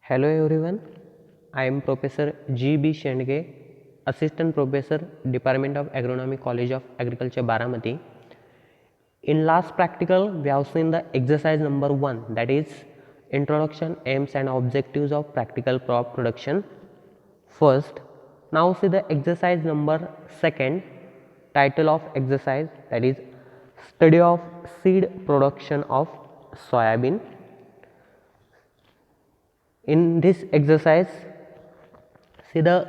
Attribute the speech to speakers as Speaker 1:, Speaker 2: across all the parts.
Speaker 1: Hello everyone, I am Professor G.B. Shendge, Assistant Professor, Department of Agronomy, College of Agriculture, Baramati. In last practical, we have seen the exercise number 1, that is Introduction, Aims and Objectives of Practical Crop Production. First, now see the exercise number 2, title of exercise, that is Study of Seed Production of Soybean. In this exercise, see the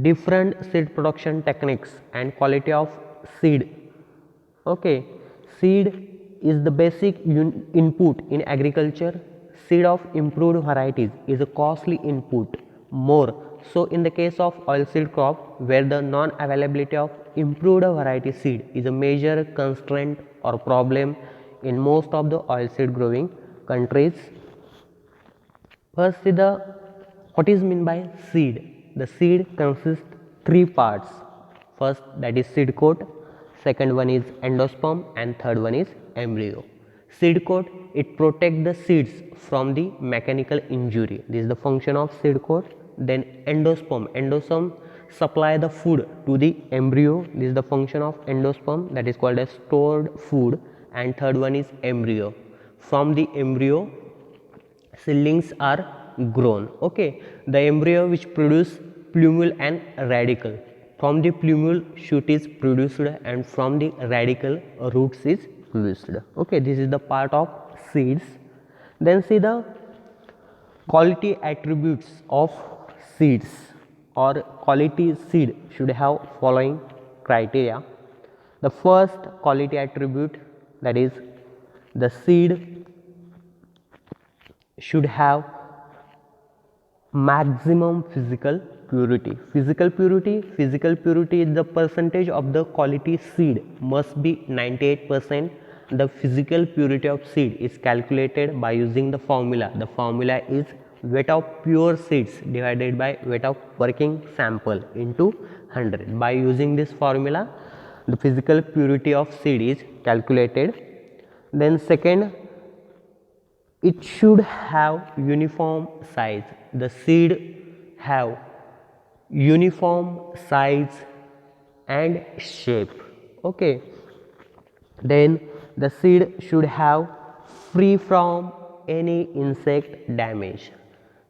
Speaker 1: different seed production techniques and quality of seed. Okay, seed is the basic input in agriculture. Seed of improved varieties is a costly input more so in the case of oilseed crop, where the non availability of improved variety seed is a major constraint or problem in most of the oilseed growing countries. First, see the what is meant by seed. The seed consists 3 parts. First, that is seed coat. Second one is endosperm, and third one is embryo. Seed coat, it protects the seeds from the mechanical injury. This is the function of seed coat. Then endosperm supply the food to the embryo. This is the function of endosperm, that is called as stored food. And third one is embryo. From the embryo, seedlings are grown. Okay, the embryo which produce plumule and radicle. From the plumule, shoot is produced, and from the radicle, roots is produced. Okay, this is the part of seeds. Then see the quality attributes of seeds, or quality seed should have following criteria. The first quality attribute, that is the seed should have maximum physical purity. Physical purity is the percentage of the quality seed must be 98%. The physical purity of seed is calculated by using the formula. The formula is weight of pure seeds divided by weight of working sample into 100. By using this formula, the physical purity of seed is calculated. Then second, it should have uniform size. The seed have uniform size and shape. Okay, then the seed should have free from any insect damage.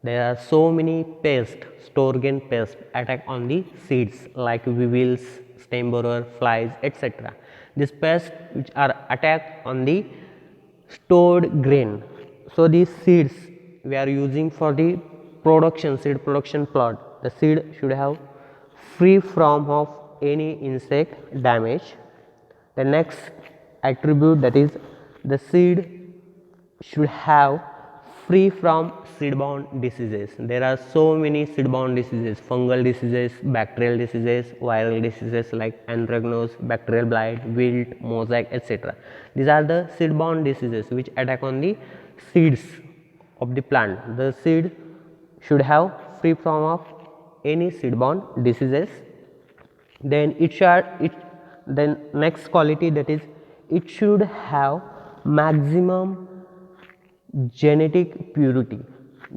Speaker 1: There are so many pests, store-gain pests attack on the seeds like weevils, stem borer, flies, etc. These pests which are attack on the stored grain. So these seeds we are using for the production, seed production plot. The seed should have free from of any insect damage. The next attribute, that is the seed should have free from seed-borne diseases. There are so many seed-borne diseases: fungal diseases, bacterial diseases, viral diseases like anthracnose, bacterial blight, wilt, mosaic, etc. These are the seed-borne diseases which attack on the seeds of the plant. The seed should have free from of any seed-borne diseases. Then then next quality, that is it should have maximum genetic purity.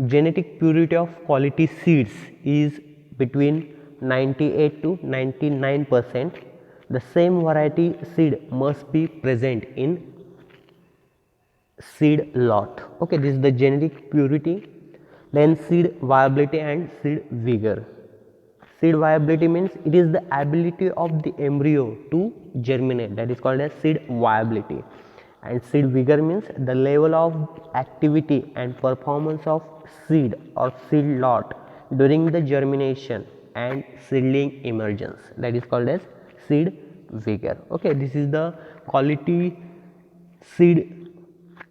Speaker 1: Genetic purity of quality seeds is between 98 to 99%. The same variety seed must be present in seed lot. Okay, this is the genetic purity. Then seed viability and seed vigor. Seed viability means it is the ability of the embryo to germinate, that is called as seed viability. And seed vigor means the level of activity and performance of seed or seed lot during the germination and seedling emergence, that is called as seed vigor. Okay, this is the quality seed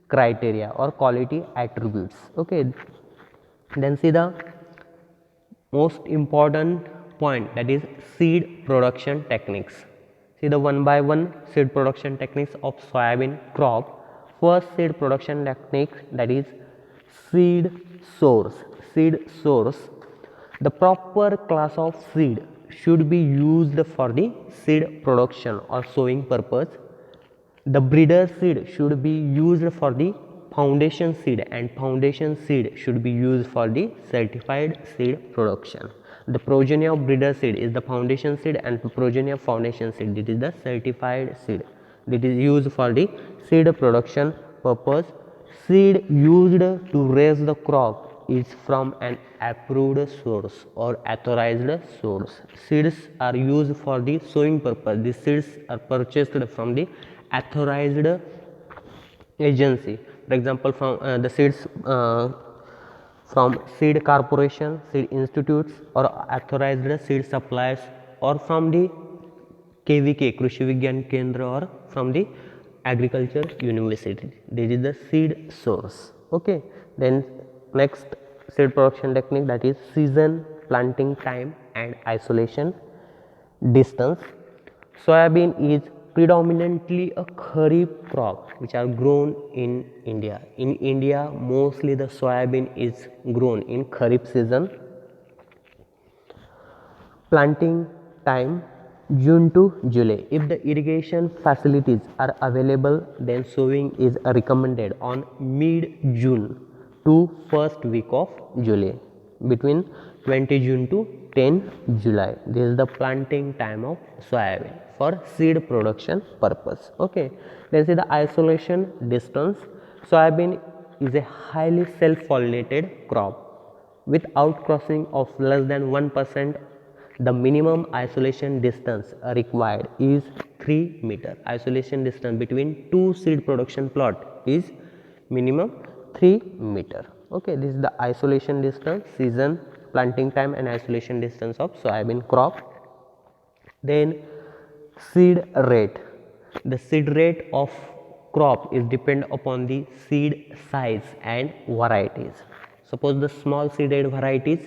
Speaker 1: criteria or quality attributes. Okay, then see the most important point, that is seed production techniques. See the one by one seed production techniques of soybean crop. First seed production technique, that is seed source. Seed source. The proper class of seed should be used for the seed production or sowing purpose. The breeder seed should be used for the foundation seed, and foundation seed should be used for the certified seed production. The progeny of breeder seed is the foundation seed, and the progeny of foundation seed, it is the certified seed. It is used for the seed production purpose. Seed used to raise the crop is from an approved source or authorized source. Seeds are used for the sowing purpose. The seeds are purchased from the authorized agency. For example, from the seeds from seed corporation, seed institutes, or authorized seed suppliers, or from the KVK, Krishi Vigyan Kendra, or from the agriculture university. This is the seed source. Okay. Then next seed production technique, that is season, planting time, and isolation distance. Soybean is predominantly a kharif crop which are grown in India. In India, mostly the soybean is grown in kharif season. Planting time June to July. If the irrigation facilities are available, then sowing is recommended on mid-June to first week of July, between 20 June to 10 July. This is the planting time of soybean for seed production purpose. Okay. Then see the isolation distance. Soybean is a highly self-pollinated crop with outcrossing of less than 1%. The minimum isolation distance required is 3 meter. Isolation distance between two seed production plot is minimum 3 meter. Okay, this is the isolation distance, season, planting time, and isolation distance of soybean crop. Then seed rate. The seed rate of crop is depend upon the seed size and varieties. Suppose the small seeded varieties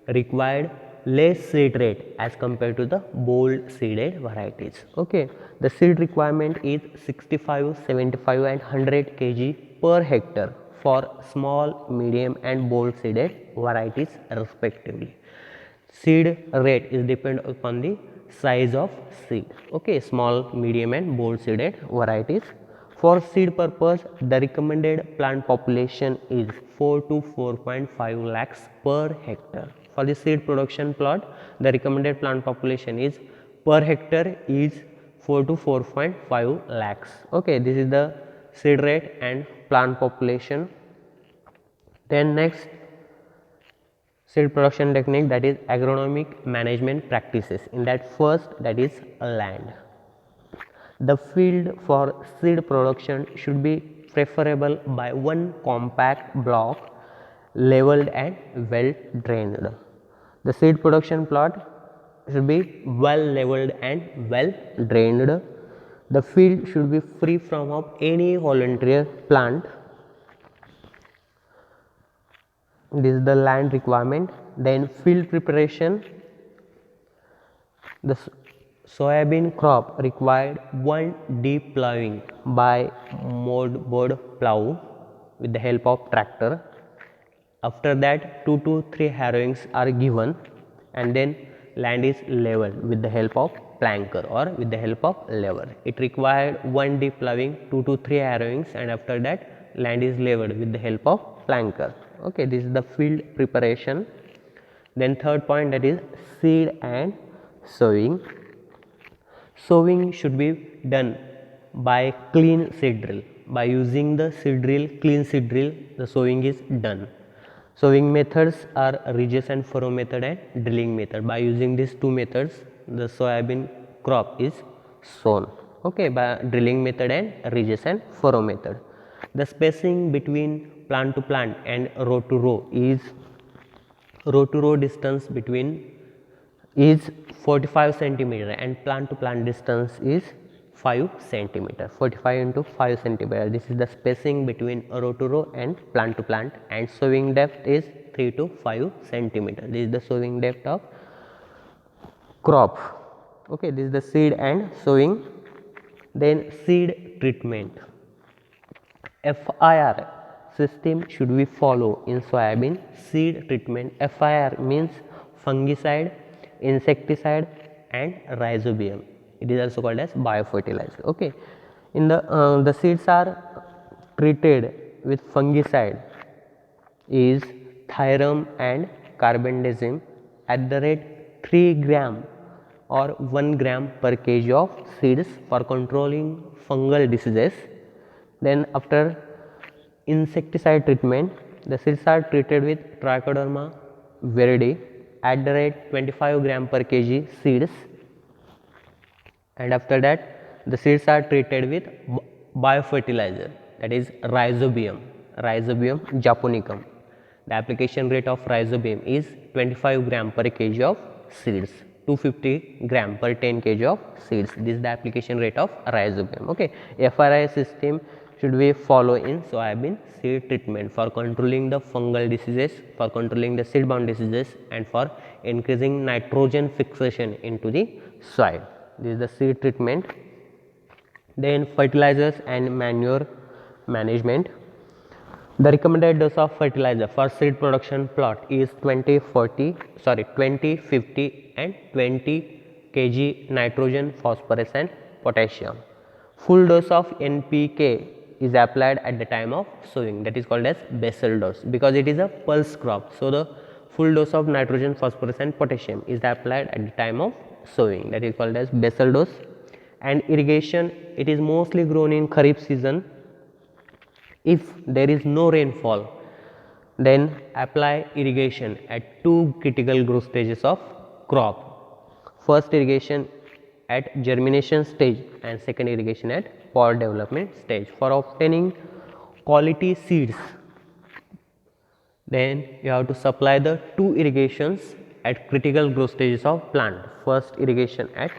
Speaker 1: required less seed rate as compared to the bold seeded varieties. Okay, the seed requirement is 65, 75 and 100 kg per hectare for small, medium and bold seeded varieties respectively. Seed rate is depend upon the size of seed. Okay, small, medium and bold seeded varieties. For seed purpose, the recommended plant population is 4 to 4.5 lakhs per hectare. For the seed production plot, the recommended plant population is per hectare is 4 to 4.5 lakhs. Okay, this is the seed rate and plant population. Then next seed production technique, that is agronomic management practices. In that first, that is land. The field for seed production should be preferable by one compact block, leveled and well drained. The seed production plot should be well leveled and well drained. The field should be free from of any volunteer plant. This is the land requirement. Then field preparation. The soybean crop required one deep plowing by moldboard plow with the help of tractor. After that, 2 to 3 harrowings are given, and then land is leveled with the help of planker or with the help of lever. It required one deep plowing, 2 to 3 harrowings, and after that land is leveled with the help of planker. Okay, this is the field preparation. Then third point, that is seed and sowing. Sowing should be done by clean seed drill. By using the seed drill, clean seed drill, the sowing is done. Sowing methods are ridges and furrow method and drilling method. By using these two methods, the soybean crop is sown. Okay, by drilling method and ridges and furrow method. The spacing between plant to plant and row to row is distance between is 45 centimeter and plant to plant distance is 5 centimeter. 45 into 5 centimeter. This is the spacing between row to row and plant to plant, and sowing depth is 3 to 5 centimeter. This is the sowing depth of crop. Okay, this is the seed and sowing. Then seed treatment. FIR system should we follow in soybean seed treatment. FIR means fungicide, insecticide and rhizobium. It is also called as biofertilizer. Okay, in the seeds are treated with fungicide is Thyram and carbendazim at the rate 3 gram or 1 gram per kg of seeds for controlling fungal diseases. Then after insecticide treatment, the seeds are treated with Trichoderma viride at the rate 25 gram per kg seeds, and after that the seeds are treated with biofertilizer, that is Rhizobium japonicum. The application rate of Rhizobium is 25 gram per kg of seeds, 250 gram per 10 kg of seeds. This is the application rate of Rhizobium. Okay, FRI system should we follow in soybean seed treatment for controlling the fungal diseases, for controlling the seed borne diseases, and for increasing nitrogen fixation into the soil. This is the seed treatment. Then fertilizers and manure management. The recommended dose of fertilizer for seed production plot is 20, 50 and 20 kg nitrogen, phosphorus and potassium. Full dose of NPK is applied at the time of sowing, that is called as basal dose, because it is a pulse crop. So the full dose of nitrogen, phosphorus and potassium is applied at the time of sowing, that is called as basal dose. And irrigation, it is mostly grown in Kharif season. If there is no rainfall, then apply irrigation at 2 critical growth stages of crop. First irrigation at germination stage and second irrigation at pod development stage. For obtaining quality seeds, then you have to supply the 2 irrigations at critical growth stages of plant. First irrigation at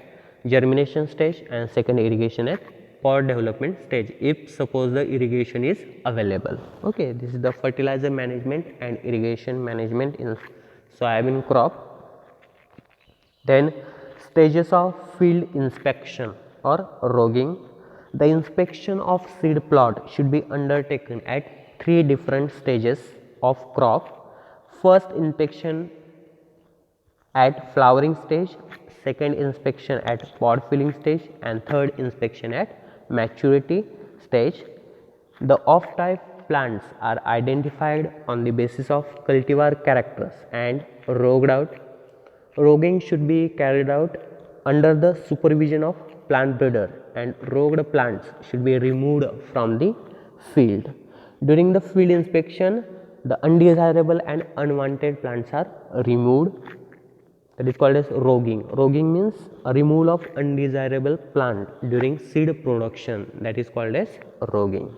Speaker 1: germination stage and second irrigation at pod development stage, if suppose the irrigation is available. Okay, this is the fertilizer management and irrigation management in soybean crop. Then stages of field inspection or rogging. The inspection of seed plot should be undertaken at 3 different stages of crop. First inspection at flowering stage, second inspection at pod filling stage, and third inspection at maturity stage. The off-type plants are identified on the basis of cultivar characters and rogged out. Rogging should be carried out under the supervision of plant breeder, and rogged plants should be removed from the field. During the field inspection, the undesirable and unwanted plants are removed. That is called as rogging. Rogging means a removal of undesirable plant during seed production. That is called as rogging.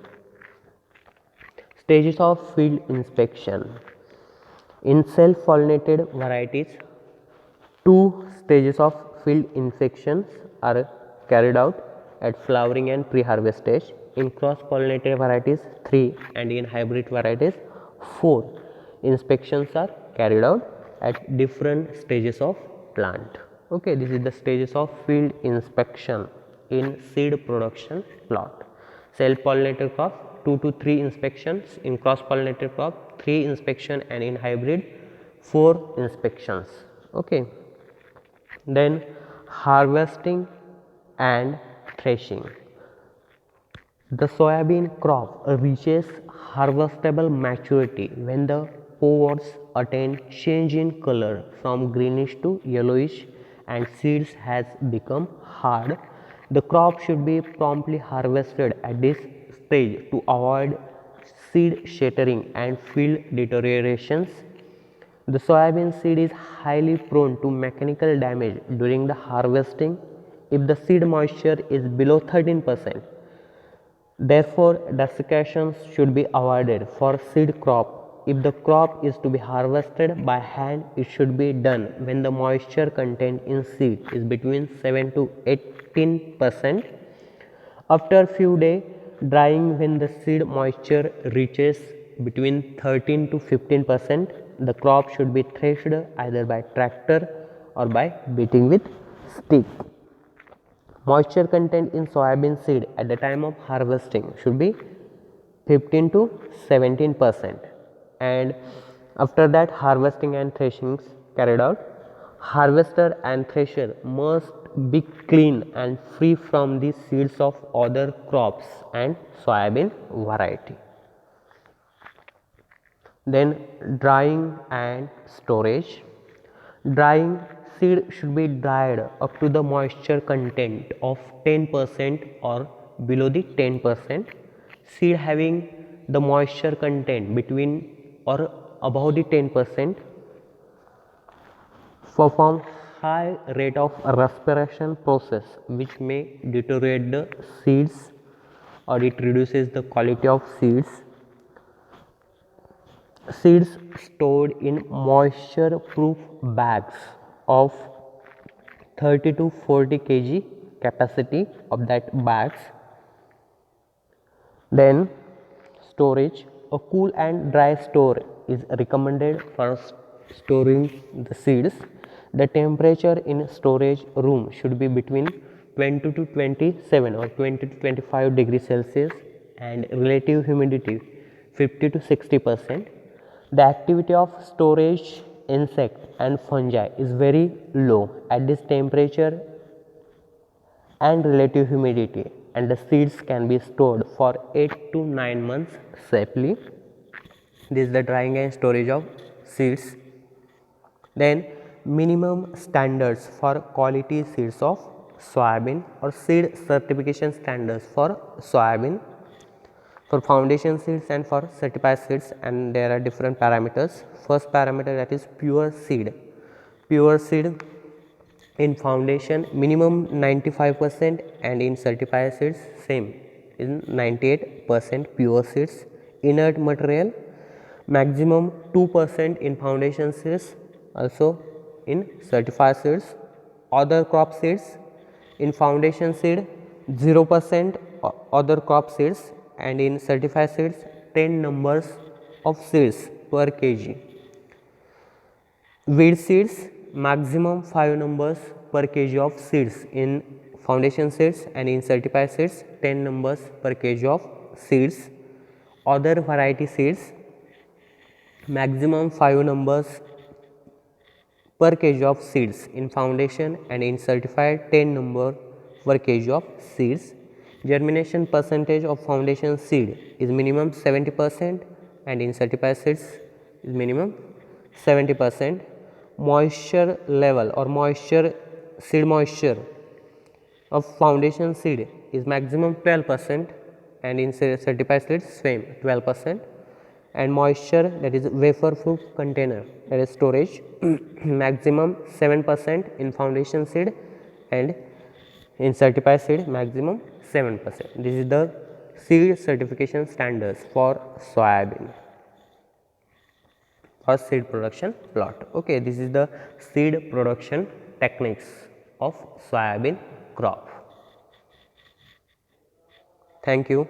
Speaker 1: Stages of field inspection. In self-pollinated varieties, 2 stages of field inspections are carried out at flowering and pre-harvest stage. In cross-pollinated varieties, 3, and in hybrid varieties, 4 inspections are carried out at different stages of plant. Okay, this is the stages of field inspection in seed production plot. Self-pollinated crop, 2 to 3 inspections. In cross-pollinated crop, 3 inspection, and in hybrid, 4 inspections. Okay. Then harvesting and threshing. The soybean crop reaches harvestable maturity when the pods attain change in color from greenish to yellowish and seeds has become hard. The crop should be promptly harvested at this stage to avoid seed shattering and field deteriorations. The soybean seed is highly prone to mechanical damage during the harvesting if the seed moisture is below 13%. Therefore, desiccations should be avoided for seed crop. If the crop is to be harvested by hand, it should be done when the moisture content in seed is between 7 to 18%. After few days, drying when the seed moisture reaches between 13 to 15%, the crop should be threshed either by tractor or by beating with stick. Moisture content in soybean seed at the time of harvesting should be 15 to 17%, and after that harvesting and threshing carried out. Harvester and thresher must be clean and free from the seeds of other crops and soybean variety. Then drying and storage. Drying, seed should be dried up to the moisture content of 10% or below the 10%. Seed having the moisture content between or above the 10% perform high rate of respiration process, which may deteriorate the seeds or it reduces the quality of seeds. Seeds stored in moisture proof bags of 30 to 40 kg capacity of that bags. Then storage, a cool and dry store is recommended for storing the seeds. The temperature in storage room should be between 20 to 27 or 20 to 25 degrees Celsius and relative humidity 50 to 60%. The activity of storage insect and fungi is very low at this temperature and relative humidity, and the seeds can be stored for 8 to 9 months safely. This is the drying and storage of seeds. Then minimum standards for quality seeds of soybean or seed certification standards for soybean, for foundation seeds and for certified seeds, and there are different parameters. First parameter, that is pure seed. Pure seed in foundation minimum 95% and in certified seeds same in 98% pure seeds. Inert material maximum 2% in foundation seeds, also in certified seeds. Other crop seeds, in foundation seed 0% other crop seeds, and in certified seeds 10 numbers of seeds per kg. Weed seeds maximum 5 numbers per kg of seeds in foundation seeds, and in certified seeds 10 numbers per kg of seeds. Other variety seeds maximum 5 numbers per kg of seeds in foundation, and in certified 10 number per kg of seeds. Germination percentage of foundation seed is minimum 70% and in certified seeds is minimum 70%. Moisture level or seed moisture of foundation seed is maximum 12% and in certified seeds same 12%. And moisture, that is wafer proof container, that is storage maximum 7% in foundation seed and in certified seed maximum 7%. This is the seed certification standards for soybean or seed production plot. Okay, this is the seed production techniques of soybean crop. Thank you.